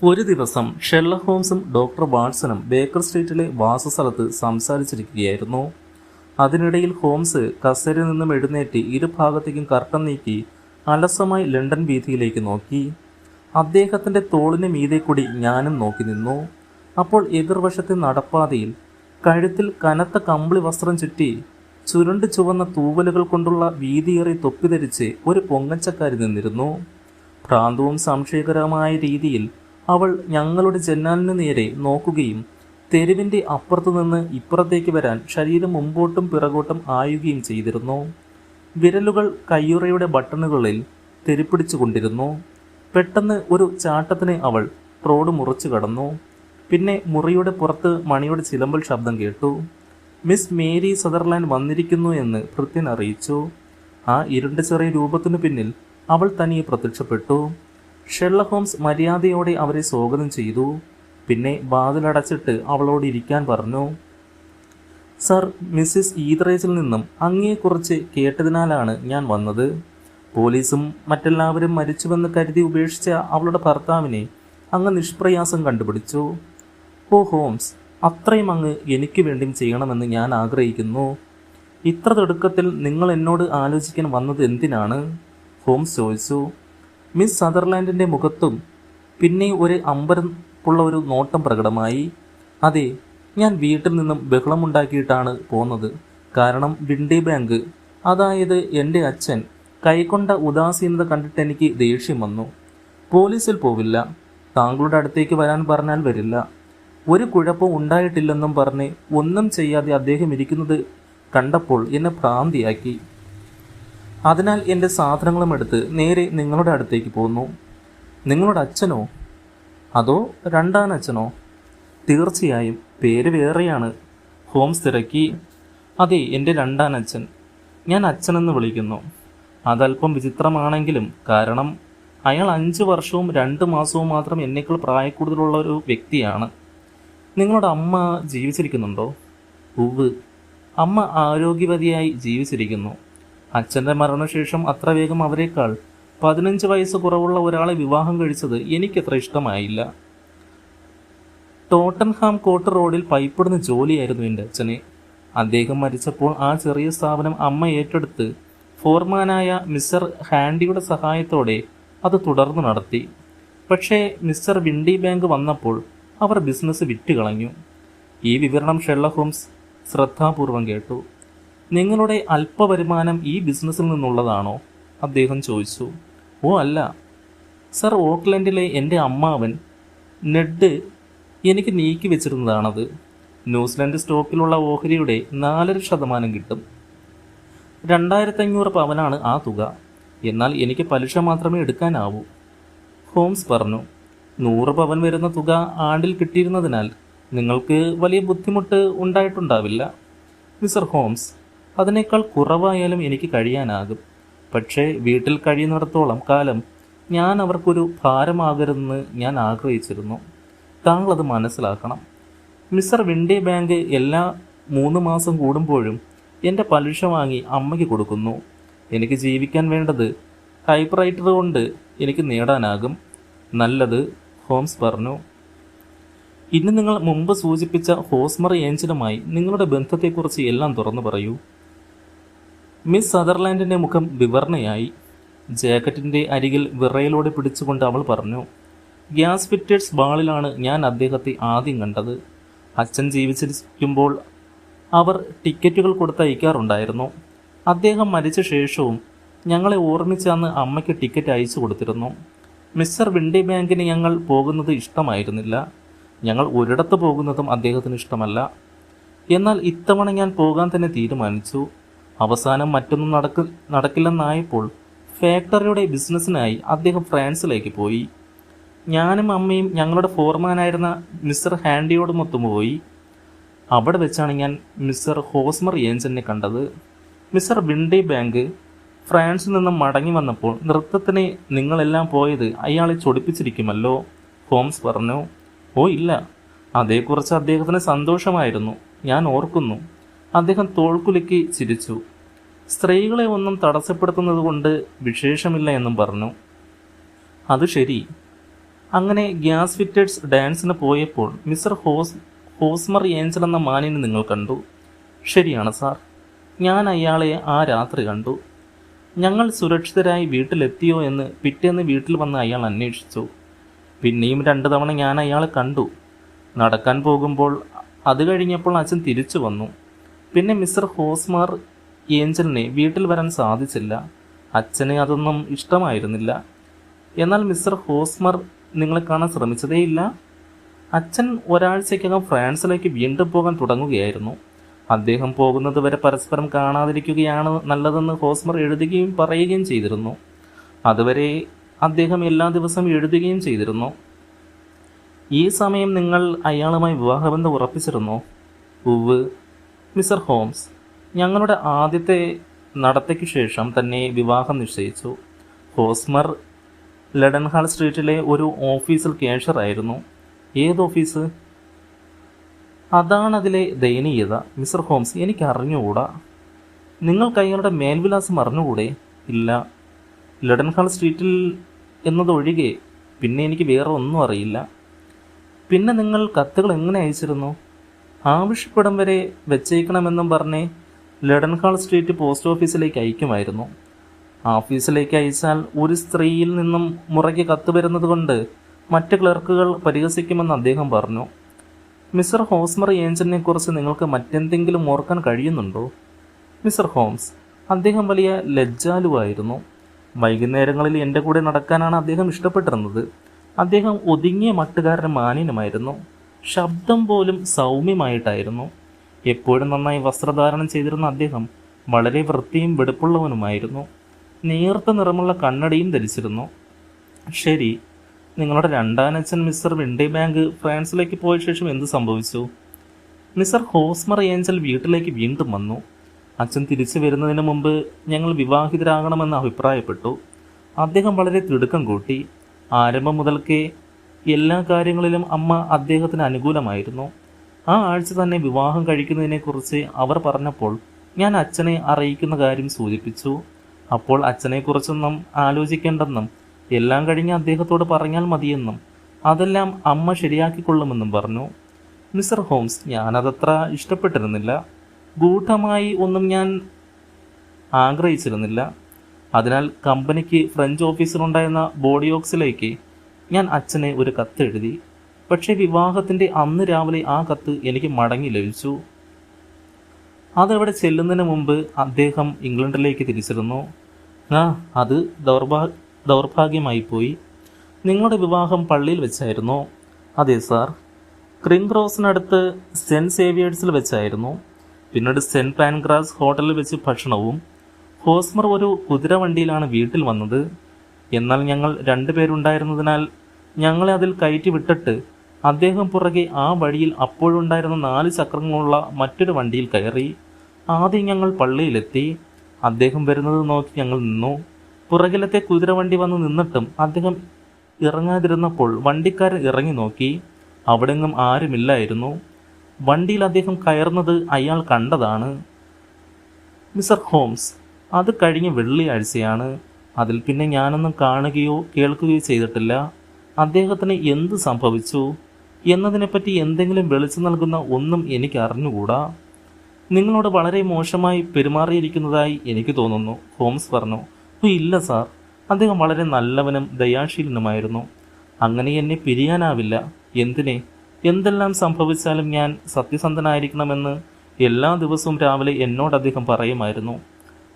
ഒരു ദിവസം Sherlock ഹോംസും doctor വാട്സണും Baker സ്ട്രീറ്റിലെ വാസസ്ഥലത്ത് സംസാരിച്ചിരിക്കുകയായിരുന്നു. അതിനിടയിൽ ഹോംസ് കസേരയിൽ നിന്നും എഴുന്നേറ്റ് ഇരുഭാഗത്തേക്കും കർട്ടൻ നീക്കി അലസമായി ലണ്ടൻ വീഥിയിലേക്ക് നോക്കി. അദ്ദേഹത്തിൻ്റെ തോളിന് മീതെ കൂടി ഞാനും നോക്കി നിന്നു. അപ്പോൾ എതിർവശത്തെ നടപ്പാതയിൽ കഴുത്തിൽ കനത്ത കമ്പിളി വസ്ത്രം ചുറ്റി ചുരുണ്ട് ചുവന്ന തൂവലുകൾ കൊണ്ടുള്ള വീതിയേറി തൊപ്പി ധരിച്ച് ഒരു പൊങ്ങച്ചക്കാരി നിന്നിരുന്നു. ഭ്രാന്തവും സംശയകരമായ രീതിയിൽ അവൾ ഞങ്ങളുടെ ജനാലിന് നേരെ നോക്കുകയും തെരുവിൻ്റെ അപ്പുറത്തു നിന്ന് ഇപ്പുറത്തേക്ക് വരാൻ ശരീരം മുമ്പോട്ടും പിറകോട്ടും ആയുകയും ചെയ്തിരുന്നു. വിരലുകൾ കയ്യുറയുടെ ബട്ടണുകളിൽ തെരിപ്പിടിച്ചു കൊണ്ടിരുന്നു. പെട്ടെന്ന് ഒരു ചാട്ടത്തിന് അവൾ റോഡ് മുറിച്ചു കടന്നു. പിന്നെ മുറിയുടെ പുറത്ത് മണിയുടെ ചിലമ്പൽ ശബ്ദം കേട്ടു. മിസ് മേരി സദർലാൻഡ് വന്നിരിക്കുന്നു എന്ന് ഭൃത്യൻ അറിയിച്ചു. ആ ഇരുണ്ട ചെറിയ രൂപത്തിനു പിന്നിൽ അവൾ തനിയെ പ്രത്യക്ഷപ്പെട്ടു. ഷെർലക് ഹോംസ് മര്യാദയോടെ അവരെ സ്വാഗതം ചെയ്തു. പിന്നെ വാതിലടച്ചിട്ട് അവളോട് ഇരിക്കാൻ പറഞ്ഞു. സർ, മിസ്സിസ് ഈതറേജിൽ നിന്നും അങ്ങയെക്കുറിച്ച് കേട്ടതിനാലാണ് ഞാൻ വന്നത്. പോലീസും മറ്റെല്ലാവരും മരിച്ചുവെന്ന് കരുതി ഉപേക്ഷിച്ച അവളുടെ ഭർത്താവിനെ അങ്ങ് നിഷ്പ്രയാസം കണ്ടുപിടിച്ചു. ഓ ഹോംസ്, അത്രയും അങ്ങ് എനിക്ക് വേണ്ടിയും ചെയ്യണമെന്ന് ഞാൻ ആഗ്രഹിക്കുന്നു. ഇത്ര തിടുക്കത്തിൽ നിങ്ങൾ എന്നോട് ആലോചിക്കാൻ വന്നത് എന്തിനാണ്? ഹോംസ് ചോദിച്ചു. മിസ് സദർലാൻഡിൻ്റെ മുഖത്തും പിന്നെ ഒരു അമ്പരപ്പുള്ള ഒരു നോട്ടം പ്രകടമായി. അതെ, ഞാൻ വീട്ടിൽ നിന്നും ബഹളമുണ്ടാക്കിയിട്ടാണ് പോന്നത്. കാരണം വിൻഡി ബാങ്ക്, അതായത് എൻ്റെ അച്ഛൻ കൈക്കൊണ്ട ഉദാസീനത കണ്ടിട്ട് എനിക്ക് ദേഷ്യം വന്നു. പോലീസിൽ പോവില്ല, താങ്കളുടെ അടുത്തേക്ക് വരാൻ പറഞ്ഞാൽ വരില്ല, ഒരു കുഴപ്പവും ഉണ്ടായിട്ടില്ലെന്നും പറഞ്ഞ് ഒന്നും ചെയ്യാതെ അദ്ദേഹം ഇരിക്കുന്നത് കണ്ടപ്പോൾ എന്നെ ഭ്രാന്തിയാക്കി. അതിനാൽ എൻ്റെ സാധനങ്ങളും എടുത്ത് നേരെ നിങ്ങളുടെ അടുത്തേക്ക് പോന്നു. നിങ്ങളുടെ അച്ഛനോ? അതോ രണ്ടാനച്ഛനോ? തീർച്ചയായും പേര് വേറെയാണ്. ഹോംസ് തിരക്കി. അതെ, എൻ്റെ രണ്ടാനച്ഛൻ. ഞാൻ അച്ഛനെന്ന് വിളിക്കുന്നു. അതല്പം വിചിത്രമാണെങ്കിലും, കാരണം അയാൾ 5 വർഷവും 2 മാസവും മാത്രം എന്നേക്കാൾ പ്രായക്കൂടുതലുള്ള ഒരു വ്യക്തിയാണ്. നിങ്ങളുടെ അമ്മ ജീവിച്ചിരിക്കുന്നുണ്ടോ? ഉവ്, അമ്മ ആരോഗ്യവതിയായി ജീവിച്ചിരിക്കുന്നു. അച്ഛൻ്റെ മരണശേഷം അത്ര വേഗം അവരെക്കാൾ 15 വയസ്സ് കുറവുള്ള ഒരാളെ വിവാഹം കഴിച്ചത് എനിക്കത്ര ഇഷ്ടമായില്ല. ടോട്ടൻഹാം കോട്ട് റോഡിൽ പൈപ്പിടുന്ന ജോലിയായിരുന്നു എൻ്റെ അച്ഛനെ. അദ്ദേഹം മരിച്ചപ്പോൾ ആ ചെറിയ സ്ഥാപനം അമ്മ ഏറ്റെടുത്ത് ഫോർമാനായ മിസ്റ്റർ ഹാൻഡിയുടെ സഹായത്തോടെ അത് തുടർന്നു നടത്തി. പക്ഷേ മിസ്റ്റർ വിൻഡി ബാങ്ക് വന്നപ്പോൾ അവർ ബിസിനസ് വിറ്റുകളഞ്ഞു. ഈ വിവരണം ഷെർലക് ഹോംസ് ശ്രദ്ധാപൂർവം കേട്ടു. നിങ്ങളുടെ അല്പവരുമാനം ഈ ബിസിനസ്സിൽ നിന്നുള്ളതാണോ? അദ്ദേഹം ചോദിച്ചു. ഓ അല്ല സർ, ഓക്ലൻഡിലെ എൻ്റെ അമ്മാവൻ നെഡ് എനിക്ക് നീക്കി വെച്ചിരുന്നതാണത്. ന്യൂസിലൻഡ് സ്റ്റോക്കിലുള്ള ഓഹരിയുടെ 4.5% കിട്ടും. 2500 പവനാണ് ആ തുക. എന്നാൽ എനിക്ക് പലിശ മാത്രമേ എടുക്കാനാവൂ. ഹോംസ് പറഞ്ഞു. 100 പവൻ വരുന്ന തുക ആണ്ടിൽ കിട്ടിയിരുന്നതിനാൽ നിങ്ങൾക്ക് വലിയ ബുദ്ധിമുട്ട് ഉണ്ടായിട്ടുണ്ടാവില്ല. മിസ്റ്റർ ഹോംസ്, അതിനേക്കാൾ കുറവായാലും എനിക്ക് കഴിയാനാകും. പക്ഷേ വീട്ടിൽ കഴിയുന്നിടത്തോളം കാലം ഞാൻ അവർക്കൊരു ഭാരമാകരുതെന്ന് ഞാൻ ആഗ്രഹിച്ചിരുന്നു. താങ്കളത് മനസ്സിലാക്കണം. മിസ്റ്റർ വിൻഡി ബാങ്ക് എല്ലാ 3 മാസം കൂടുമ്പോഴും എൻ്റെ പലിശ വാങ്ങി അമ്മയ്ക്ക് കൊടുക്കുന്നു. എനിക്ക് ജീവിക്കാൻ വേണ്ടത് ടൈപ്പ് റൈറ്റർ കൊണ്ട് എനിക്ക് നേടാനാകും. നല്ലത്, ഹോംസ് പറഞ്ഞു. ഇന്ന് നിങ്ങൾ മുമ്പ് സൂചിപ്പിച്ച ഹോസ്മർ ഏഞ്ചലുമായി നിങ്ങളുടെ ബന്ധത്തെക്കുറിച്ച് എല്ലാം തുറന്നു പറയൂ. മിസ് സദർലാൻഡിൻ്റെ മുഖം വിവരണയായി. ജാക്കറ്റിൻ്റെ അരികിൽ വിറയലോടെ പിടിച്ചുകൊണ്ട് അവൾ പറഞ്ഞു. ഗ്യാസ് ഫിറ്റേഴ്സ് ബാളിലാണ് ഞാൻ അദ്ദേഹത്തെ ആദ്യം കണ്ടത്. അച്ഛൻ ജീവിച്ചിരിക്കുമ്പോൾ അവർ ടിക്കറ്റുകൾ കൊടുത്തയക്കാറുണ്ടായിരുന്നു. അദ്ദേഹം മരിച്ച ശേഷവും ഞങ്ങളെ ഓർമ്മിച്ചാന്ന് അമ്മയ്ക്ക് ടിക്കറ്റ് അയച്ചു കൊടുത്തിരുന്നു. മിസ്റ്റർ വിൻഡി ബാങ്കിന് ഞങ്ങൾ പോകുന്നത് ഇഷ്ടമായിരുന്നില്ല. ഞങ്ങൾ ഒരിടത്ത് പോകുന്നതും അദ്ദേഹത്തിന് ഇഷ്ടമല്ല. എന്നാൽ ഇത്തവണ ഞാൻ പോകാൻ തന്നെ തീരുമാനിച്ചു. അവസാനം മറ്റൊന്നും നടക്കില്ലെന്നായപ്പോൾ ഫാക്ടറിയുടെ ബിസിനസ്സിനായി അദ്ദേഹം ഫ്രാൻസിലേക്ക് പോയി. ഞാനും അമ്മയും ഞങ്ങളുടെ ഫോർമാനായിരുന്ന മിസ്റ്റർ ഹാൻഡിയോടുമൊത്തും പോയി. അവിടെ വെച്ചാണ് ഞാൻ മിസ്റ്റർ ഹോസ്മർ ഏഞ്ചലിനെ കണ്ടത്. മിസ്റ്റർ വിൻഡി ബാങ്ക് ഫ്രാൻസിൽ നിന്നും മടങ്ങി വന്നപ്പോൾ നൃത്തത്തിന് നിങ്ങളെല്ലാം പോയത് അയാളെ ചൊടിപ്പിച്ചിരിക്കുമല്ലോ, ഹോംസ് പറഞ്ഞു. ഓ ഇല്ല, അതേക്കുറിച്ച് അദ്ദേഹത്തിന് സന്തോഷമായിരുന്നു, ഞാൻ ഓർക്കുന്നു. അദ്ദേഹം തോൾക്കുലുക്കി ചിരിച്ചു. സ്ത്രീകളെ ഒന്നും തടസ്സപ്പെടുത്തുന്നത് കൊണ്ട് വിശേഷമില്ല എന്നും പറഞ്ഞു. അത് ശരി, അങ്ങനെ ഗ്യാസ് ഫിറ്റേഴ്സ് ഡാൻസിന് പോയപ്പോൾ മിസ്റ്റർ ഹോസ്മർ ഏഞ്ചൽ എന്ന മാനിനെ നിങ്ങൾ കണ്ടു. ശരിയാണ് സാർ, ഞാൻ അയാളെ ആ രാത്രി കണ്ടു. ഞങ്ങൾ സുരക്ഷിതരായി വീട്ടിലെത്തിയോ എന്ന് പിറ്റേന്ന് വീട്ടിൽ വന്ന് അയാൾ അന്വേഷിച്ചു. പിന്നെയും 2 തവണ ഞാൻ അയാളെ കണ്ടു. നടക്കാൻ പോകുമ്പോൾ അത് കഴിഞ്ഞപ്പോൾ അച്ഛൻ തിരിച്ചു വന്നു. പിന്നെ മിസ്റ്റർ ഹോസ്മർ ഏഞ്ചലിനെ വീട്ടിൽ വരാൻ സാധിച്ചില്ല. അച്ഛന് അതൊന്നും ഇഷ്ടമായിരുന്നില്ല. എന്നാൽ മിസ്റ്റർ ഹോസ്മർ നിങ്ങളെ കാണാൻ ശ്രമിച്ചതേയില്ല. അച്ഛൻ ഒരാഴ്ചയ്ക്കകം ഫ്രാൻസിലേക്ക് വീണ്ടും പോകാൻ തുടങ്ങുകയായിരുന്നു. അദ്ദേഹം പോകുന്നത് വരെ പരസ്പരം കാണാതിരിക്കുകയാണ് നല്ലതെന്ന് ഹോസ്മർ എഴുതുകയും പറയുകയും ചെയ്തിരുന്നു. അതുവരെ അദ്ദേഹം എല്ലാ ദിവസവും എഴുതുകയും ചെയ്തിരുന്നു. ഈ സമയം നിങ്ങൾ അയാളുമായി വിവാഹബന്ധം ഉറപ്പിച്ചിരുന്നോ? ഉവ് മിസ്റ്റർ ഹോംസ്, ഞങ്ങളുടെ ആദ്യത്തെ നടത്തയ്ക്ക് ശേഷം തന്നെ വിവാഹം നിശ്ചയിച്ചു. ഹോസ്മർ ലഡൻഹാൾ സ്ട്രീറ്റിലെ ഒരു ഓഫീസിൽ ക്യാഷ്യറായിരുന്നു. ഏത് ഓഫീസ്? അതാണതിലെ ദയനീയത മിസ്റ്റർ ഹോംസ്. എനിക്ക് അറിഞ്ഞുകൂടാ. നിങ്ങൾക്ക് അയാളുടെ മേൽവിലാസം അറിഞ്ഞുകൂടെ? ഇല്ല. ലഡൻഹാൾ സ്ട്രീറ്റിൽ എന്നതൊഴികെ പിന്നെ എനിക്ക് വേറെ ഒന്നും അറിയില്ല. പിന്നെ നിങ്ങൾ കത്തുകൾ എങ്ങനെ അയച്ചിരുന്നു? ആവശ്യപ്പെടും വരെ വെച്ചേക്കണമെന്നും പറഞ്ഞ് ലഡൻഹാൾ സ്ട്രീറ്റ് പോസ്റ്റ് ഓഫീസിലേക്ക് അയക്കുമായിരുന്നു. ഓഫീസിലേക്ക് അയച്ചാൽ ഒരു സ്ത്രീയിൽ നിന്നും മുറയ്ക്ക് കത്ത് വരുന്നത് കൊണ്ട് മറ്റ് ക്ലർക്കുകൾ പരിഹസിക്കുമെന്ന് അദ്ദേഹം പറഞ്ഞു. മിസ്റ്റർ ഹോസ്മർ ഏഞ്ചലിനെ കുറിച്ച് നിങ്ങൾക്ക് മറ്റെന്തെങ്കിലും ഓർക്കാൻ കഴിയുന്നുണ്ടോ? മിസ്റ്റർ ഹോംസ്, അദ്ദേഹം വലിയ ലജ്ജാലുവായിരുന്നു. വൈകുന്നേരങ്ങളിൽ എൻ്റെ കൂടെ നടക്കാനാണ് അദ്ദേഹം ഇഷ്ടപ്പെട്ടിരുന്നത്. അദ്ദേഹം ഒതുങ്ങിയ മട്ടുകാരൻ മാന്യനുമായിരുന്നു. ശബ്ദം പോലും സൗമ്യമായിട്ടായിരുന്നു. എപ്പോഴും നന്നായി വസ്ത്രധാരണം ചെയ്തിരുന്ന അദ്ദേഹം വളരെ വൃത്തിയും വെടുപ്പുള്ളവനുമായിരുന്നു. നേർത്ത നിറമുള്ള കണ്ണടയും ധരിച്ചിരുന്നു. ശരി, നിങ്ങളുടെ രണ്ടാനച്ഛൻ മിസ്റ്റർ വിൻഡിബാങ്ക് ഫ്രാൻസിലേക്ക് പോയ ശേഷം എന്ത് സംഭവിച്ചു? മിസ്റ്റർ ഹോസ്മർ ഏഞ്ചൽ വീട്ടിലേക്ക് വീണ്ടും വന്നു. അച്ഛൻ തിരിച്ചു വരുന്നതിന് മുമ്പ് ഞങ്ങൾ വിവാഹിതരാകണമെന്ന് അഭിപ്രായപ്പെട്ടു. അദ്ദേഹം വളരെ തിടുക്കം കൂട്ടി. ആരംഭം മുതൽക്കേ എല്ലാ കാര്യങ്ങളിലും അമ്മ അദ്ദേഹത്തിന് അനുകൂലമായിരുന്നു. ആ ആഴ്ച തന്നെ വിവാഹം കഴിക്കുന്നതിനെക്കുറിച്ച് അവർ പറഞ്ഞപ്പോൾ ഞാൻ അച്ഛനെ അറിയിക്കുന്ന കാര്യം സൂചിപ്പിച്ചു. അപ്പോൾ അച്ഛനെക്കുറിച്ചൊന്നും ആലോചിക്കേണ്ടെന്നും എല്ലാം കഴിഞ്ഞ് അദ്ദേഹത്തോട് പറഞ്ഞാൽ മതിയെന്നും അതെല്ലാം അമ്മ ശരിയാക്കിക്കൊള്ളുമെന്നും പറഞ്ഞു. Mister Holmes, ഞാനതത്ര ഇഷ്ടപ്പെട്ടിരുന്നില്ല. ഗൂഢമായി ഒന്നും ഞാൻ ആഗ്രഹിച്ചിരുന്നില്ല. അതിനാൽ കമ്പനിക്ക് ഫ്രഞ്ച് ഓഫീസിലുണ്ടായിരുന്ന ബോഡിയോക്സിലേക്ക് ഞാൻ അച്ഛനെ ഒരു കത്ത് എഴുതി. പക്ഷേ വിവാഹത്തിൻ്റെ അന്ന് രാവിലെ ആ കത്ത് എനിക്ക് മടങ്ങി ലഭിച്ചു. അതവിടെ ചെല്ലുന്നതിന് മുമ്പ് അദ്ദേഹം ഇംഗ്ലണ്ടിലേക്ക് തിരിച്ചിരുന്നു. അത് ദൗർഭാഗ്യമായിപ്പോയി. നിങ്ങളുടെ വിവാഹം പള്ളിയിൽ വെച്ചായിരുന്നോ? അതെ സാർ, ക്രിംഗ്രോസിനടുത്ത് സെൻറ്റ് സേവിയേഴ്സിൽ വെച്ചായിരുന്നു. പിന്നീട് സെൻറ്റ് പാൻക്രാസ് ഹോട്ടലിൽ വെച്ച് ഭക്ഷണവും. ഹോസ്മർ ഒരു കുതിരവണ്ടിയിലാണ് വീട്ടിൽ വന്നത്. എന്നാൽ ഞങ്ങൾ 2 പേരുണ്ടായിരുന്നതിനാൽ ഞങ്ങളെ അതിൽ കയറ്റി വിട്ടിട്ട് അദ്ദേഹം പുറകെ ആ വഴിയിൽ അപ്പോഴുണ്ടായിരുന്ന 4 ചക്രങ്ങളുള്ള മറ്റൊരു വണ്ടിയിൽ കയറി. ആദ്യം ഞങ്ങൾ പള്ളിയിലെത്തി. അദ്ദേഹം വരുന്നത് നോക്കി ഞങ്ങൾ നിന്നു. പുറകിലത്തെ കുതിരവണ്ടി വന്ന് നിന്നിട്ടും അദ്ദേഹം ഇറങ്ങാതിരുന്നപ്പോൾ വണ്ടിക്കാരൻ ഇറങ്ങി നോക്കി. അവിടെങ്ങും ആരുമില്ലായിരുന്നു. വണ്ടിയിൽ അദ്ദേഹം കയറുന്നത് അയാൾ കണ്ടതാണ്. മിസ്റ്റർ ഹോംസ്, അത് കഴിഞ്ഞ വെള്ളിയാഴ്ചയാണ്. അതിൽ പിന്നെ ഞാനൊന്നും കാണുകയോ കേൾക്കുകയോ ചെയ്തിട്ടില്ല. അദ്ദേഹത്തിന് എന്ത് സംഭവിച്ചു എന്നതിനെപ്പറ്റി എന്തെങ്കിലും വെളിച്ചു നൽകുന്ന ഒന്നും എനിക്ക് അറിഞ്ഞുകൂടാ. നിങ്ങളോട് വളരെ മോശമായി പെരുമാറിയിരിക്കുന്നതായി എനിക്ക് തോന്നുന്നു, ഹോംസ് പറഞ്ഞു. ഇല്ല സാർ, അദ്ദേഹം വളരെ നല്ലവനും ദയാശീലനുമായിരുന്നു. അങ്ങനെ എന്നെ പിരിയാനാവില്ല. എന്തെല്ലാം സംഭവിച്ചാലും ഞാൻ സത്യസന്ധനായിരിക്കണമെന്ന് എല്ലാ ദിവസവും രാവിലെ എന്നോട് അദ്ദേഹം പറയുമായിരുന്നു.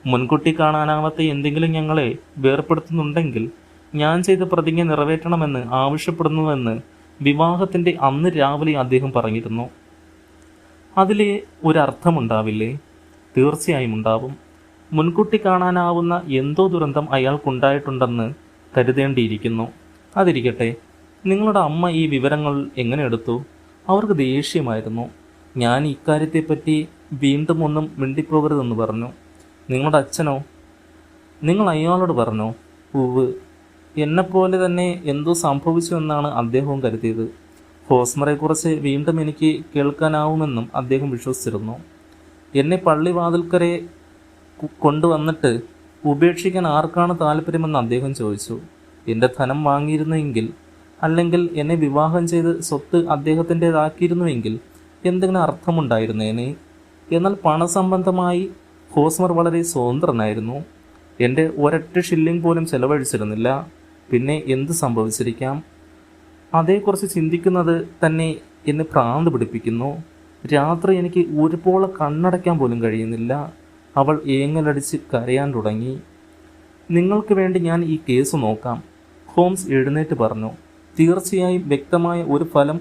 മുൻകൂട്ടി കാണാനാവാത്ത എന്തെങ്കിലും ഞങ്ങളെ വേർപ്പെടുത്തുന്നുണ്ടെങ്കിൽ ഞാൻ ചെയ്ത പ്രതിജ്ഞ നിറവേറ്റണമെന്ന് ആവശ്യപ്പെടുന്നുവെന്ന് വിവാഹത്തിൻ്റെ അന്ന് രാവിലെ അദ്ദേഹം പറഞ്ഞിരുന്നു. അതിലെ ഒരർത്ഥമുണ്ടാവില്ലേ? തീർച്ചയായും ഉണ്ടാവും. മുൻകൂട്ടി കാണാനാവുന്ന എന്തോ ദുരന്തം അയാൾക്കുണ്ടായിട്ടുണ്ടെന്ന് കരുതേണ്ടിയിരിക്കുന്നു. അതിരിക്കട്ടെ, നിങ്ങളുടെ അമ്മ ഈ വിവരങ്ങൾ എങ്ങനെ എടുത്തു? അവർക്ക് ദേഷ്യമായിരുന്നു. ഞാൻ ഇക്കാര്യത്തെപ്പറ്റി വീണ്ടും ഒന്നും മിണ്ടിപ്പോകരുതെന്ന് പറഞ്ഞു. നിങ്ങളുടെ അച്ഛനോ? നിങ്ങൾ അയാളോട് പറഞ്ഞോ? ഉവ്, എന്നെപ്പോലെ തന്നെ എന്തോ സംഭവിച്ചു എന്നാണ് അദ്ദേഹവും കരുതിയത്. ഹോസ്മറെക്കുറിച്ച് വീണ്ടും എനിക്ക് കേൾക്കാനാവുമെന്നും അദ്ദേഹം വിശ്വസിച്ചിരുന്നു. എന്നെ പള്ളിവാതിൽക്കരെ കൊണ്ടുവന്നിട്ട് ഉപേക്ഷിക്കാൻ ആർക്കാണ് താല്പര്യമെന്ന് അദ്ദേഹം ചോദിച്ചു. എൻ്റെ ധനം വാങ്ങിയിരുന്നെങ്കിൽ അല്ലെങ്കിൽ എന്നെ വിവാഹം ചെയ്ത് സ്വത്ത് അദ്ദേഹത്തിൻ്റെതാക്കിയിരുന്നുവെങ്കിൽ എന്തെങ്കിലും അർത്ഥമുണ്ടായിരുന്നേനെ. എന്നാൽ പണസംബന്ധമായി ഹോസ്മർ വളരെ സ്വതന്ത്രനായിരുന്നു. എൻ്റെ ഒരൊറ്റ ഷില്ലിംഗ് പോലും ചെലവഴിച്ചിരുന്നില്ല. പിന്നെ എന്ത് സംഭവിച്ചിരിക്കാം? അതേക്കുറിച്ച് ചിന്തിക്കുന്നത് തന്നെ എന്നെ ഭ്രാന്ത് പിടിപ്പിക്കുന്നു. രാത്രി എനിക്ക് ഒരുപോലെ കണ്ണടയ്ക്കാൻ പോലും കഴിയുന്നില്ല. അവൾ ഏങ്ങലടിച്ച് കരയാൻ തുടങ്ങി. നിങ്ങൾക്ക് വേണ്ടി ഞാൻ ഈ കേസ് നോക്കാം, ഹോംസ് എഴുന്നേറ്റ് പറഞ്ഞു. തീർച്ചയായും വ്യക്തമായ ഒരു ഫലം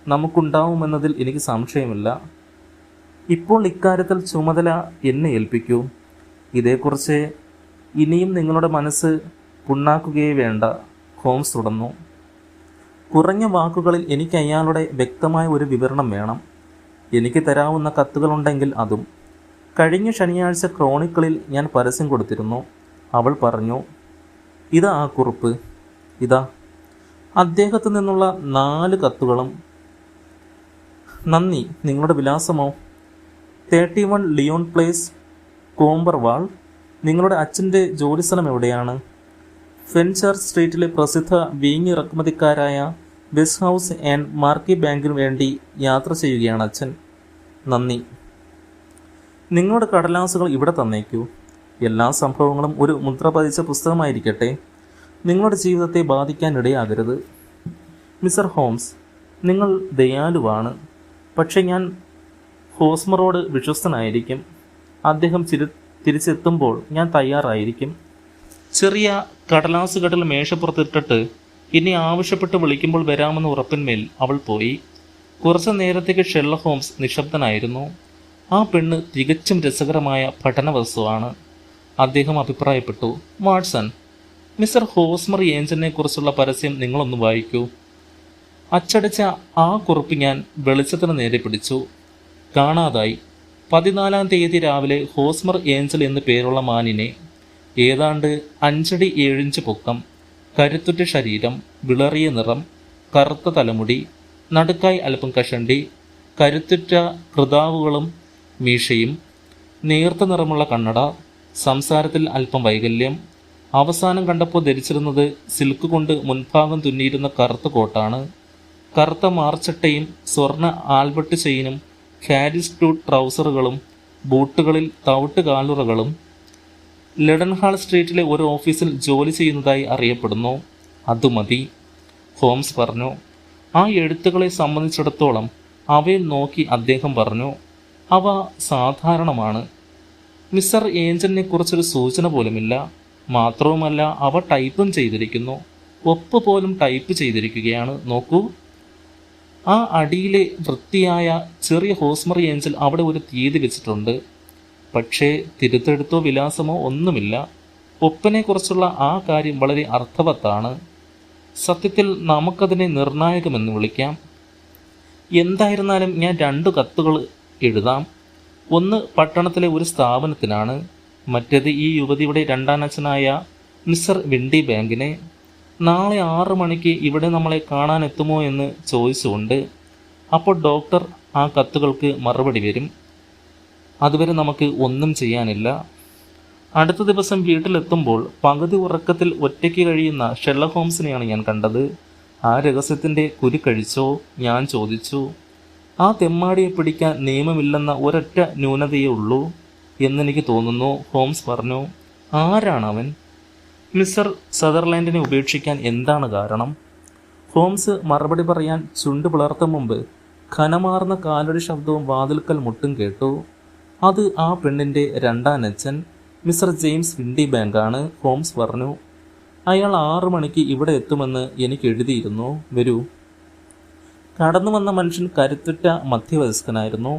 നമുക്കുണ്ടാവുമെന്നതിൽ എനിക്ക് സംശയമില്ല. ഇപ്പോൾ ഇക്കാര്യത്തിൽ ചുമതല എന്നെ ഏൽപ്പിക്കൂ. ഇതേക്കുറിച്ച് ഇനിയും നിങ്ങളുടെ മനസ്സ് പുണ്ണാക്കുകയേ വേണ്ട, ഹോംസ് തുടർന്നു. കുറഞ്ഞ വാക്കുകളിൽ എനിക്ക് അയാളുടെ വ്യക്തമായ ഒരു വിവരണം വേണം. എനിക്ക് തരാവുന്ന കത്തുകളുണ്ടെങ്കിൽ അതും. കഴിഞ്ഞ ശനിയാഴ്ച ക്രോണിക്കിളിൽ ഞാൻ പരസ്യം കൊടുത്തിരുന്നു, അവൾ പറഞ്ഞു. ഇതാ ആ കുറിപ്പ്. ഇതാ അദ്ദേഹത്തു നിന്നുള്ള 4 കത്തുകളും. നന്ദി. നിങ്ങളുടെ വിലാസമോ? 31 ലിയോൺ പ്ലേസ്, കോംബർവാൾ. നിങ്ങളുടെ അച്ഛൻ്റെ ജോലിസ്ഥലം എവിടെയാണ്? ഫെൻചർച്ച് സ്ട്രീറ്റിലെ പ്രസിദ്ധ വീഞ്ഞ് ഇറക്കുമതിക്കാരായ വെസ്റ്റ് ഹൗസ് ആൻഡ് മാർക്കി ബാങ്കിനു വേണ്ടി യാത്ര ചെയ്യുകയാണ് അച്ഛൻ. നന്ദി. നിങ്ങളുടെ കടലാസുകൾ ഇവിടെ തന്നേക്കൂ. എല്ലാ സംഭവങ്ങളും ഒരു മുദ്ര പതിച്ച പുസ്തകമായിരിക്കട്ടെ. നിങ്ങളുടെ ജീവിതത്തെ ബാധിക്കാനിടയാകരുത്. മിസ്റ്റർ ഹോംസ്, നിങ്ങൾ ദയാലുവാണ്. പക്ഷെ ഞാൻ ഹോസ്മറോട് വിശ്വസ്തനായിരിക്കും. അദ്ദേഹം തിരിച്ചെത്തുമ്പോൾ ഞാൻ തയ്യാറായിരിക്കും. ചെറിയ കടലാസുകെട്ടിൽ മേശപ്പുറത്തിട്ടിട്ട് ഇനി ആവശ്യപ്പെട്ട് വിളിക്കുമ്പോൾ വരാമെന്ന് ഉറപ്പിന്മേൽ അവൾ പോയി. കുറച്ചു നേരത്തേക്ക് ഷെർലക് ഹോംസ് നിശബ്ദനായിരുന്നു. ആ പെണ്ണ് തികച്ചും രസകരമായ പഠന വസ്തുവാണ്, അദ്ദേഹം അഭിപ്രായപ്പെട്ടു. വാട്സൺ, മിസ്റ്റർ ഹോസ്മർ ഏഞ്ചലിനെ കുറിച്ചുള്ള പരസ്യം നിങ്ങളൊന്ന് വായിക്കൂ. അച്ചടിച്ച ആ കുറിപ്പ് ഞാൻ വെളിച്ചത്തിന് നേരെ പിടിച്ചു. കാണാതായി. 14-ാം തീയതി രാവിലെ ഹോസ്മർ ഏഞ്ചൽ എന്ന് പേരുള്ള മാനിനെ. ഏതാണ്ട് 5 അടി 7 ഇഞ്ച് പൊക്കം, കരുത്തുറ്റ ശരീരം, വിളറിയ നിറം, കറുത്ത തലമുടി, നടുക്കായി അല്പം കഷണ്ടി, കരുത്തുറ്റ കൃതാവുകളും മീശയും, നേർത്ത നിറമുള്ള കണ്ണട, സംസാരത്തിൽ അല്പം വൈകല്യം. അവസാനം കണ്ടപ്പോൾ ധരിച്ചിരുന്നത് സിൽക്ക് കൊണ്ട് മുൻഭാഗം തുന്നിയിരുന്ന കറുത്ത കോട്ടാണ്. കറുത്ത മാർച്ചട്ടയും സ്വർണ്ണ ആൽബർട്ട് ചെയിനും ഹാരിസ് ടൂട്ട് ട്രൗസറുകളും ബൂട്ടുകളിൽ തവിട്ട് കാലുറകളും. ലഡൻഹാൾ സ്ട്രീറ്റിലെ ഒരു ഓഫീസിൽ ജോലി ചെയ്യുന്നതായി അറിയപ്പെടുന്നു. അതുമതി, ഹോംസ് പറഞ്ഞു. ആ എഴുത്തുകളെ സംബന്ധിച്ചിടത്തോളം അവയിൽ നോക്കി അദ്ദേഹം പറഞ്ഞു, അവ സാധാരണമാണ്. മിസ്റ്റർ ഏഞ്ചലിനെ കുറിച്ചൊരു സൂചന പോലുമില്ല. മാത്രവുമല്ല, അവ ടൈപ്പും ചെയ്തിരിക്കുന്നു. ഒപ്പ് പോലും ടൈപ്പ് ചെയ്തിരിക്കുകയാണ്. നോക്കൂ, ആ അടിയിലെ വൃത്തിയായ ചെറിയ ഹോസ്മർ ഏഞ്ചൽ അവിടെ ഒരു തീയതി വെച്ചിട്ടുണ്ട്. പക്ഷേ തിരുത്തെടുത്തോ വിലാസമോ ഒന്നുമില്ല. ഒപ്പിനെക്കുറിച്ചുള്ള ആ കാര്യം വളരെ അർത്ഥവത്താണ്. സത്യത്തിൽ നമുക്കതിനെ നിർണായകമെന്ന് വിളിക്കാം. എന്തായിരുന്നാലും ഞാൻ 2 കത്തുകൾ എഴുതാം. ഒന്ന് പട്ടണത്തിലെ ഒരു സ്ഥാപനത്തിനാണ്, മറ്റേത് ഈ യുവതിയുടെ രണ്ടാനച്ഛനായ മിസ്റ്റർ വിൻഡി ബാങ്കിനെ. നാളെ 6 മണിക്ക് ഇവിടെ നമ്മളെ കാണാനെത്തുമോ എന്ന് ചോദിച്ചുകൊണ്ട്. അപ്പോൾ ഡോക്ടർ ആ കത്തുകൾക്ക് മറുപടി വരും. അതുവരെ നമുക്ക് ഒന്നും ചെയ്യാനില്ല. അടുത്ത ദിവസം വീട്ടിലെത്തുമ്പോൾ പകുതി ഉറക്കത്തിൽ ഒറ്റയ്ക്ക് കഴിയുന്ന ഷെർലക് ഹോംസിനെയാണ് ഞാൻ കണ്ടത്. ആ രഹസ്യത്തിൻ്റെ കുരു കഴിച്ചോ? ഞാൻ ചോദിച്ചു. ആ തെമ്മാടിയെ പിടിക്കാൻ നിയമമില്ലെന്ന ഒരൊറ്റ ന്യൂനതയേ ഉള്ളൂ എന്നെനിക്ക് തോന്നുന്നു, ഹോംസ് പറഞ്ഞു. ആരാണവൻ? മിസ്റ്റർ സദർലാൻഡിനെ ഉപേക്ഷിക്കാൻ എന്താണ് കാരണം? ഹോംസ് മറുപടി പറയാൻ ചുണ്ട് പിളർത്തും മുമ്പ് ഘനമാർന്ന കാലടി ശബ്ദവും വാതിൽക്കൽ മുട്ടും കേട്ടു. അത് ആ പെണ്ണിൻ്റെ രണ്ടാനച്ഛൻ മിസ്റ്റർ ജെയിംസ് വിൻഡി ബാങ്കാണ്, ഹോംസ് പറഞ്ഞു. അയാൾ 6 മണിക്ക് ഇവിടെ എത്തുമെന്ന് എനിക്ക് എഴുതിയിരുന്നു. വരൂ. കടന്നു വന്ന മനുഷ്യൻ കരുത്തുറ്റ മധ്യവയസ്കനായിരുന്നു.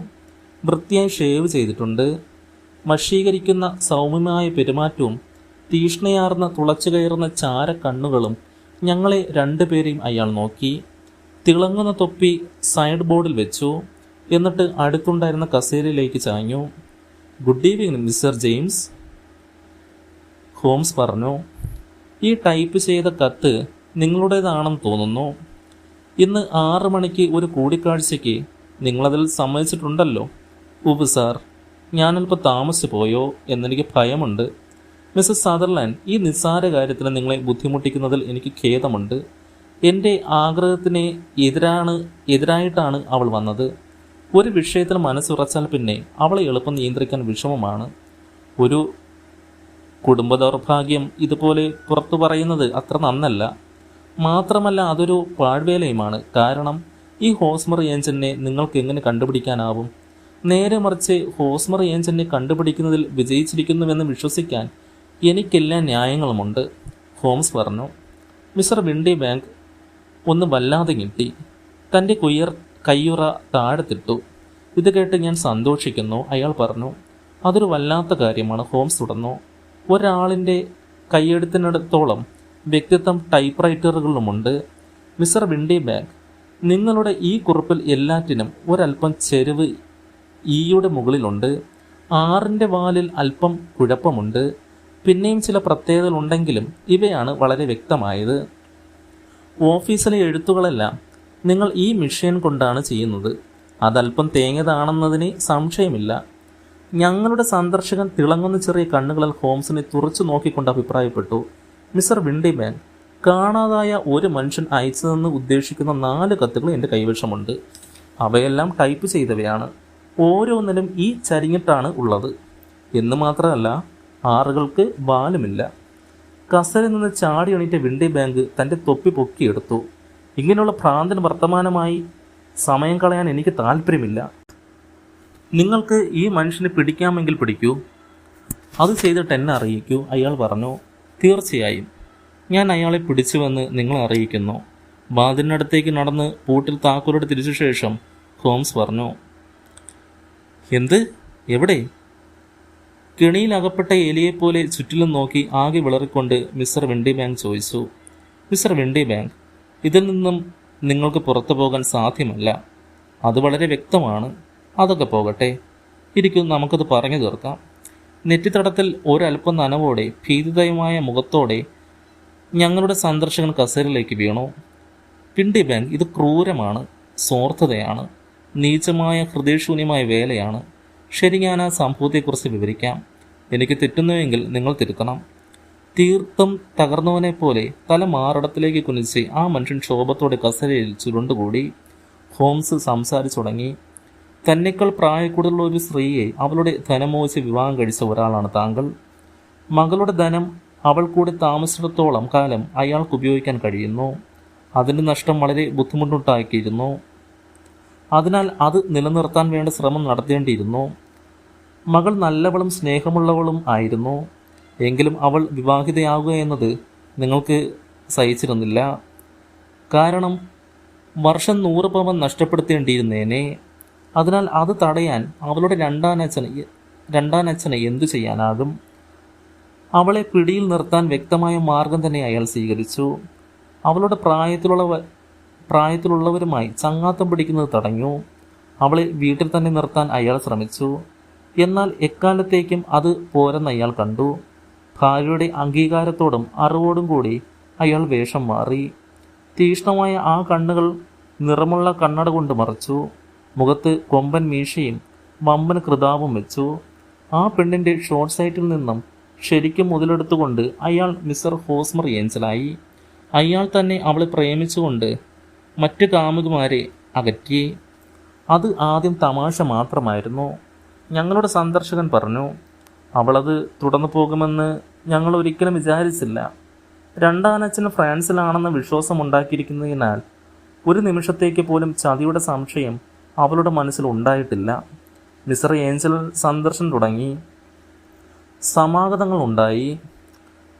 വൃത്തിയായി ഷേവ് ചെയ്തിട്ടുണ്ട്. വശീകരിക്കുന്ന സൗമ്യമായ പെരുമാറ്റവും തീഷ്ണയാർന്ന തുളച്ചു കയറുന്ന ചാര കണ്ണുകളും. ഞങ്ങളെ 2 പേരെയും അയാൾ നോക്കി. തിളങ്ങുന്ന തൊപ്പി സൈഡ് ബോർഡിൽ വെച്ചു. എന്നിട്ട് അടുത്തുണ്ടായിരുന്ന കസേരയിലേക്ക് ചാഞ്ഞു. Good evening mister James, Holmes പറഞ്ഞു. ഈ ടൈപ്പ് ചെയ്ത കത്ത് നിങ്ങളുടേതാണെന്ന് തോന്നുന്നു. ഇന്ന് 6 മണിക്ക് ഒരു കൂടിക്കാഴ്ചയ്ക്ക് നിങ്ങളതിൽ സമ്മതിച്ചിട്ടുണ്ടല്ലോ. ഉവ് സാർ, ഞാനല്പം താമസിച്ചു പോയോ എന്നെനിക്ക് ഭയമുണ്ട്. മിസ്സസ് സദർലാൻഡ്, ഈ നിസ്സാര കാര്യത്തിന് നിങ്ങളെ ബുദ്ധിമുട്ടിക്കുന്നതിൽ എനിക്ക് ഖേദമുണ്ട്. എൻ്റെ ആഗ്രഹത്തിന് എതിരായിട്ടാണ് അവൾ വന്നത്. ഒരു വിഷയത്തിൽ മനസ്സുറച്ചാൽ പിന്നെ അവളെ എളുപ്പം നിയന്ത്രിക്കാൻ വിഷമമാണ്. ഒരു കുടുംബ ദൗർഭാഗ്യം ഇതുപോലെ പുറത്തു പറയുന്നത് അത്ര നന്നല്ല. മാത്രമല്ല അതൊരു പാഴ്വേലയുമാണ്. കാരണം ഈ ഹോസ്മർ ഏഞ്ചലിനെ നിങ്ങൾക്ക് എങ്ങനെ കണ്ടുപിടിക്കാനാവും? നേരെ മറിച്ച് ഹോസ്മർ ഏഞ്ചലിനെ കണ്ടുപിടിക്കുന്നതിൽ വിജയിച്ചിരിക്കുന്നുവെന്ന് വിശ്വസിക്കാൻ എനിക്കെല്ലാ ന്യായങ്ങളുമുണ്ട്, ഹോംസ് പറഞ്ഞു. മിസ്റ്റർ വിൻഡി ബാങ്ക് ഒന്ന് വല്ലാതെ ഞെട്ടി. തൻ്റെ കയ്യുറ താഴത്തിട്ടു. ഇത് കേട്ട് ഞാൻ സന്തോഷിക്കുന്നു, അയാൾ പറഞ്ഞു. അതൊരു വല്ലാത്ത കാര്യമാണ്, ഹോംസ് തുടർന്നു. ഒരാളിൻ്റെ കൈയെഴുത്തിനടുത്തോളം വ്യക്തിത്വം ടൈപ്പ് റൈറ്ററുകളിലുമുണ്ട്. മിസ്റ്റർ വിൻഡി ബാങ്ക്, നിങ്ങളുടെ ഈ കുറിപ്പിൽ എല്ലാറ്റിനും ഒരല്പം ചെരിവ് ഈയുടെ മുകളിലുണ്ട്. ആറിൻ്റെ വാലിൽ അല്പം കുഴപ്പമുണ്ട്. പിന്നെയും ചില പ്രത്യേകതകളുണ്ടെങ്കിലും ഇവയാണ് വളരെ വ്യക്തമായത്. ഓഫീസിലെ എഴുത്തുകളെല്ലാം നിങ്ങൾ ഈ മെഷീൻ കൊണ്ടാണ് ചെയ്യുന്നത്. അതല്പം തേങ്ങതാണെന്നതിന് സംശയമില്ല. ഞങ്ങളുടെ സന്ദർശകൻ തിളങ്ങുന്ന ചെറിയ കണ്ണുകളിൽ ഹോംസിനെ തുറച്ചു നോക്കിക്കൊണ്ട് അഭിപ്രായപ്പെട്ടു. മിസ്റ്റർ വിൻഡി ബാങ്ക്, കാണാതായ ഒരു മനുഷ്യൻ അയച്ചതെന്ന് ഉദ്ദേശിക്കുന്ന 4 കത്തുകൾ എൻ്റെ കൈവശമുണ്ട്. അവയെല്ലാം ടൈപ്പ് ചെയ്തവയാണ്. ഓരോന്നിലും ഈ ചരിഞ്ഞിട്ടാണ് ഉള്ളത്. എന്ന് മാത്രമല്ല ആറുകൾക്ക് വാലുമില്ല. കസരിൽ നിന്ന് ചാടി എണീറ്റ വിൻഡി ബാങ്ക് തൻ്റെ തൊപ്പി പൊക്കിയെടുത്തു. ഇങ്ങനെയുള്ള ഭ്രാന്തൻ വർത്തമാനമായി സമയം കളയാൻ എനിക്ക് താല്പര്യമില്ല. നിങ്ങൾക്ക് ഈ മനുഷ്യനെ പിടിക്കാമെങ്കിൽ പിടിക്കൂ. അത് ചെയ്തിട്ട് എന്നെ അറിയിക്കൂ, അയാൾ പറഞ്ഞു. തീർച്ചയായും ഞാൻ അയാളെ പിടിച്ചുവെന്ന് നിങ്ങളെ അറിയിക്കുന്നു. വാതിലിനടുത്തേക്ക് നടന്ന് പൂട്ടിൽ താക്കോലോട് തിരിച്ച ശേഷം ഹോംസ് പറഞ്ഞു. എന്ത്? എവിടെ? കെണിയിൽ അകപ്പെട്ട എലിയെപ്പോലെ ചുറ്റിലും നോക്കി ആകെ വിളറിക്കൊണ്ട് മിസ്റ്റർ വിൻഡി ബാങ്ക് ചോദിച്ചു. മിസ്റ്റർ വിൻഡി ബാങ്ക്, ഇതിൽ നിന്നും നിങ്ങൾക്ക് പുറത്തു പോകാൻ സാധ്യമല്ല. അത് വളരെ വ്യക്തമാണ്. അതൊക്കെ പോകട്ടെ, ഇരിക്കും, നമുക്കത് പറഞ്ഞു തീർക്കാം. നെറ്റിത്തടത്തിൽ ഒരല്പം നനവോടെ ഭീതിതയമായ മുഖത്തോടെ ഞങ്ങളുടെ സന്ദർശകൻ കസേരയിലേക്ക് വീണു. വിൻഡി ബാങ്ക്, ഇത് ക്രൂരമാണ്, സ്വാർത്ഥതയാണ്, നീചമായ ഹൃദയശൂന്യമായ വേലയാണ്. ശരി, ഞാൻ ആ സംഭവത്തെക്കുറിച്ച് വിവരിക്കാം. എനിക്ക് തെറ്റുന്നുവെങ്കിൽ നിങ്ങൾ തിരുത്തണം. തീർത്തും തകർന്നവനെ പോലെ തല മാറിടത്തിലേക്ക് കുനിച്ച് ആ മനുഷ്യൻ ക്ഷോഭത്തോടെ കസേരയിൽ ചുരുണ്ടുകൂടി. ഹോംസ് സംസാരിച്ചു തുടങ്ങി. തന്നെക്കാൾ പ്രായക്കൂടുതലുള്ള ഒരു സ്ത്രീയെ അവളുടെ ധനം മോഹിച്ച് വിവാഹം കഴിച്ച ഒരാളാണ് താങ്കൾ. മകളുടെ ധനം അവൾ കൂടി താമസിച്ചിടത്തോളം കാലം അയാൾക്ക് ഉപയോഗിക്കാൻ കഴിയുന്നു. അതിൻ്റെ നഷ്ടം വളരെ ബുദ്ധിമുട്ടുണ്ടാക്കിയിരുന്നു. അതിനാൽ അത് നിലനിർത്താൻ വേണ്ട ശ്രമം നടത്തേണ്ടിയിരുന്നു. മകൾ നല്ലവളും സ്നേഹമുള്ളവളും ആയിരുന്നു. എങ്കിലും അവൾ വിവാഹിതയാകുക എന്നത് നിങ്ങൾക്ക് സഹിച്ചിരുന്നില്ല. കാരണം വർഷം 100 പവൻ നഷ്ടപ്പെടുത്തേണ്ടിയിരുന്നേനെ. അതിനാൽ അത് തടയാൻ അവളുടെ രണ്ടാനച്ഛന് എന്തു ചെയ്യാനാകും? അവളെ പിടിയിൽ നിർത്താൻ വ്യക്തമായ മാർഗം തന്നെ അയാൾ സ്വീകരിച്ചു. അവളുടെ പ്രായത്തിലുള്ളവരുമായി ചങ്ങാത്തം പിടിക്കുന്നത് തടഞ്ഞു. അവളെ വീട്ടിൽ തന്നെ നിർത്താൻ അയാൾ ശ്രമിച്ചു. എന്നാൽ എക്കാലത്തേക്കും അത് പോരെന്ന് അയാൾ കണ്ടു. ഭാര്യയുടെ അംഗീകാരത്തോടും അറിവോടും കൂടി അയാൾ വേഷം മാറി. തീക്ഷ്ണമായ ആ കണ്ണുകൾ നിറമുള്ള കണ്ണട കൊണ്ട് മറച്ചു. മുഖത്ത് കൊമ്പൻ മീശയും വമ്പൻ കൃതാവും വെച്ചു. ആ പെണ്ണിൻ്റെ ഷോർട്ട് സൈറ്റിൽ നിന്നും ശരിക്കും മുതലെടുത്തുകൊണ്ട് അയാൾ മിസ്റ്റർ ഹോസ്മർ ഏഞ്ചലായി. അയാൾ തന്നെ അവളെ പ്രേമിച്ചുകൊണ്ട് മറ്റ് കാമുകിമാരെ അകറ്റി. അത് ആദ്യം തമാശ മാത്രമായിരുന്നു, ഞങ്ങളുടെ സന്ദർശകൻ പറഞ്ഞു. അവളത് തുടർന്നു പോകുമെന്ന് ഞങ്ങൾ ഒരിക്കലും വിചാരിച്ചില്ല. രണ്ടാനച്ഛന് ഫ്രാൻസിലാണെന്ന വിശ്വാസമുണ്ടാക്കിയിരിക്കുന്നതിനാൽ ഒരു നിമിഷത്തേക്ക് പോലും ചതിയുടെ സംശയം അവളുടെ മനസ്സിൽ ഉണ്ടായിട്ടില്ല. മിസ്റ്റർ ഏഞ്ചൽ സന്ദർശനം തുടങ്ങി. സമാഗതങ്ങളുണ്ടായി.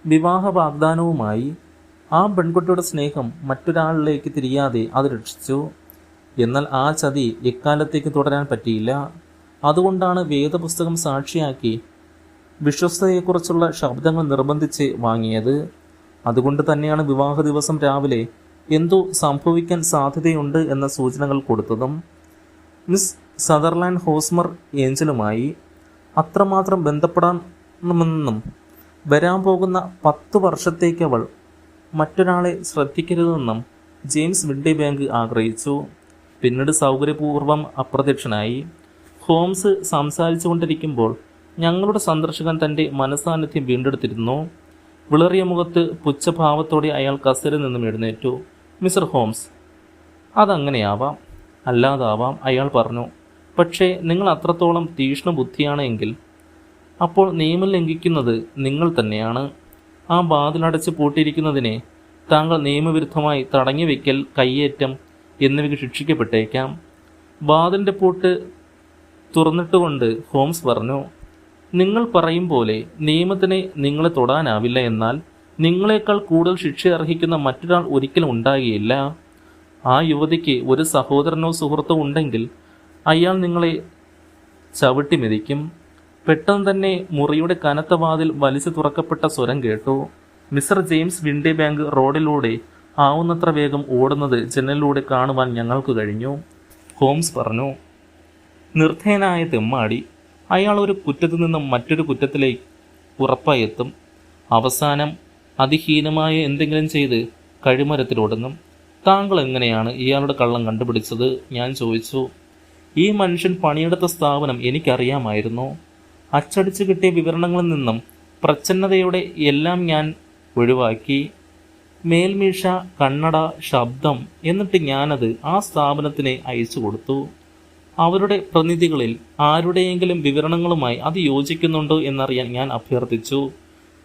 വിവാഹ വാഗ്ദാനവുമായി. ആ പെൺകുട്ടിയുടെ സ്നേഹം മറ്റൊരാളിലേക്ക് തിരിയാതെ അത് രക്ഷിച്ചു. എന്നാൽ ആ ചതി എക്കാലത്തേക്ക് തുടരാൻ പറ്റിയില്ല. അതുകൊണ്ടാണ് വേദപുസ്തകം സാക്ഷിയാക്കി വിശ്വസ്തയെക്കുറിച്ചുള്ള ശബ്ദങ്ങൾ നിർബന്ധിച്ച് വാങ്ങിയത്. അതുകൊണ്ട് തന്നെയാണ് വിവാഹ ദിവസം രാവിലെ എന്തോ സംഭവിക്കാൻ സാധ്യതയുണ്ട് എന്ന സൂചനകൾ കൊടുത്തതും. മിസ് സദർലാൻഡ് ഹോസ്മർ ഏഞ്ചലുമായി അത്രമാത്രം ബന്ധപ്പെടണമെന്നും വരാൻ പോകുന്ന 10 വർഷത്തേക്ക് അവൾ മറ്റൊരാളെ ശ്രദ്ധിക്കരുതെന്നും ജെയിംസ് വിൻഡി ബാങ്ക് ആഗ്രഹിച്ചു. പിന്നീട് സൗകര്യപൂർവ്വം അപ്രത്യക്ഷനായി. ഹോംസ് സംസാരിച്ചു കൊണ്ടിരിക്കുമ്പോൾ ഞങ്ങളുടെ സന്ദർശകൻ തൻ്റെ മനസാന്നിധ്യം വീണ്ടെടുത്തിരുന്നു. വിളറിയ മുഖത്ത് പുച്ഛഭാവത്തോടെ അയാൾ കസേരയിൽ നിന്നും എഴുന്നേറ്റു. മിസ്റ്റർ ഹോംസ്, അതങ്ങനെയാവാം, അല്ലാതാവാം, അയാൾ പറഞ്ഞു. പക്ഷേ നിങ്ങൾ അത്രത്തോളം തീക്ഷ്ണ ബുദ്ധിയാണ് എങ്കിൽ അപ്പോൾ നിയമം ലംഘിക്കുന്നത് നിങ്ങൾ തന്നെയാണ്. ആ വാതിലടച്ച് പൂട്ടിയിരിക്കുന്നതിനെ താങ്കൾ നിയമവിരുദ്ധമായി തടഞ്ഞു വയ്ക്കൽ, കയ്യേറ്റം എന്നിവയ്ക്ക് ശിക്ഷിക്കപ്പെട്ടേക്കാം. വാതിലിൻ്റെ പൂട്ട് തുറന്നിട്ടുകൊണ്ട് ഹോംസ് പറഞ്ഞു, നിങ്ങൾ പറയും പോലെ നിയമത്തിന് നിങ്ങളെ തൊടാനാവില്ല. എന്നാൽ നിങ്ങളെക്കാൾ കൂടുതൽ ശിക്ഷ അർഹിക്കുന്ന മറ്റൊരാൾ ഒരിക്കലും ഉണ്ടാകുകയില്ല. ആ യുവതിക്ക് ഒരു സഹോദരനോ സുഹൃത്തോ ഉണ്ടെങ്കിൽ അയാൾ നിങ്ങളെ ചവിട്ടി മെതിക്കും. പെട്ടെന്ന് തന്നെ മുറിയുടെ കനത്ത വാതിൽ വലിച്ചു തുറക്കപ്പെട്ട സ്വരം കേട്ടു. മിസ്റ്റർ ജെയിംസ് വിൻഡിബാങ്ക് റോഡിലൂടെ ആവുന്നത്ര വേഗം ഓടുന്നത് ജനലിലൂടെ കാണുവാൻ ഞങ്ങൾക്ക് കഴിഞ്ഞു, ഹോംസ് പറഞ്ഞു. നിർദ്ധയനായ തെമ്മാടി. അയാൾ ഒരു കുറ്റത്തു നിന്നും മറ്റൊരു കുറ്റത്തിലേക്ക് ഉറപ്പായി എത്തും. അവസാനം അതിഹീനമായ എന്തെങ്കിലും ചെയ്ത് കഴിമരത്തിലൊടുങ്ങും. താങ്കൾ എങ്ങനെയാണ് ഇയാളുടെ കള്ളം കണ്ടുപിടിച്ചത്? ഞാൻ ചോദിച്ചു. ഈ മനുഷ്യൻ പണിയെടുത്ത സ്ഥാപനം എനിക്കറിയാമായിരുന്നു. അച്ചടിച്ചു കിട്ടിയ വിവരണങ്ങളിൽ നിന്നും പ്രച്ഛന്നതയോടെ എല്ലാം ഞാൻ ഒഴിവാക്കി. മേൽമീശ, കണ്ണട, ശബ്ദം, എന്നിട്ട് ഞാനത് ആ സ്ഥാപനത്തിന് അയച്ചു കൊടുത്തു. അവരുടെ പ്രതിനിധികളിൽ ആരുടെയെങ്കിലും വിവരണങ്ങളുമായി അത് യോജിക്കുന്നുണ്ടോ എന്നറിയാൻ ഞാൻ അഭ്യർത്ഥിച്ചു.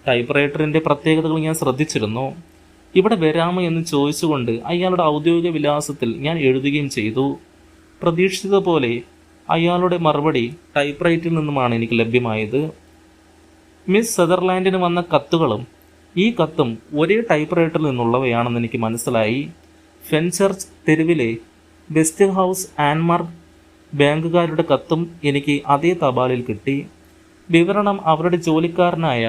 ടൈപ്പ്റൈറ്ററിൻ്റെ പ്രത്യേകതകൾ ഞാൻ ശ്രദ്ധിച്ചിരുന്നു. ഇവിടെ വരാമോ എന്ന് ചോദിച്ചുകൊണ്ട് അയാളുടെ ഔദ്യോഗിക വിലാസത്തിൽ ഞാൻ എഴുതുകയും ചെയ്തു. പ്രതീക്ഷിച്ചത് പോലെ അയാളുടെ മറുപടി ടൈപ്പ്റൈറ്റിൽ നിന്നുമാണ് എനിക്ക് ലഭ്യമായത്. മിസ് സെതർലാൻഡിന് വന്ന കത്തുകളും ഈ കത്തും ഒരേ ടൈപ്പ്റൈറ്ററിൽ നിന്നുള്ളവയാണെന്ന് എനിക്ക് മനസ്സിലായി. ഫെൻചർച്ച് തെരുവിലെ വെസ്റ്റ് ഹൗസ് ആൻമാർക്ക് ബാങ്കുകാരുടെ കത്തും എനിക്ക് അതേ തപാലിൽ കിട്ടി. വിവരണം അവരുടെ ജോലിക്കാരനായ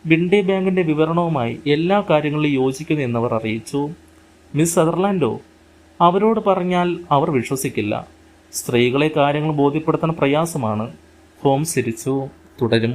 വിൻഡിബാങ്കിൻ്റെ വിവരണവുമായി എല്ലാ കാര്യങ്ങളിലും യോജിക്കുന്നു എന്നവർ അറിയിച്ചു. മിസ് സെതർലാൻഡോ? അവരോട് പറഞ്ഞാൽ അവർ വിശ്വസിക്കില്ല. സ്ത്രീകളെ കാര്യങ്ങൾ ബോധ്യപ്പെടുത്താൻ പ്രയാസമാണ്. ഹോംസ് ചിരിച്ചു. തുടരും.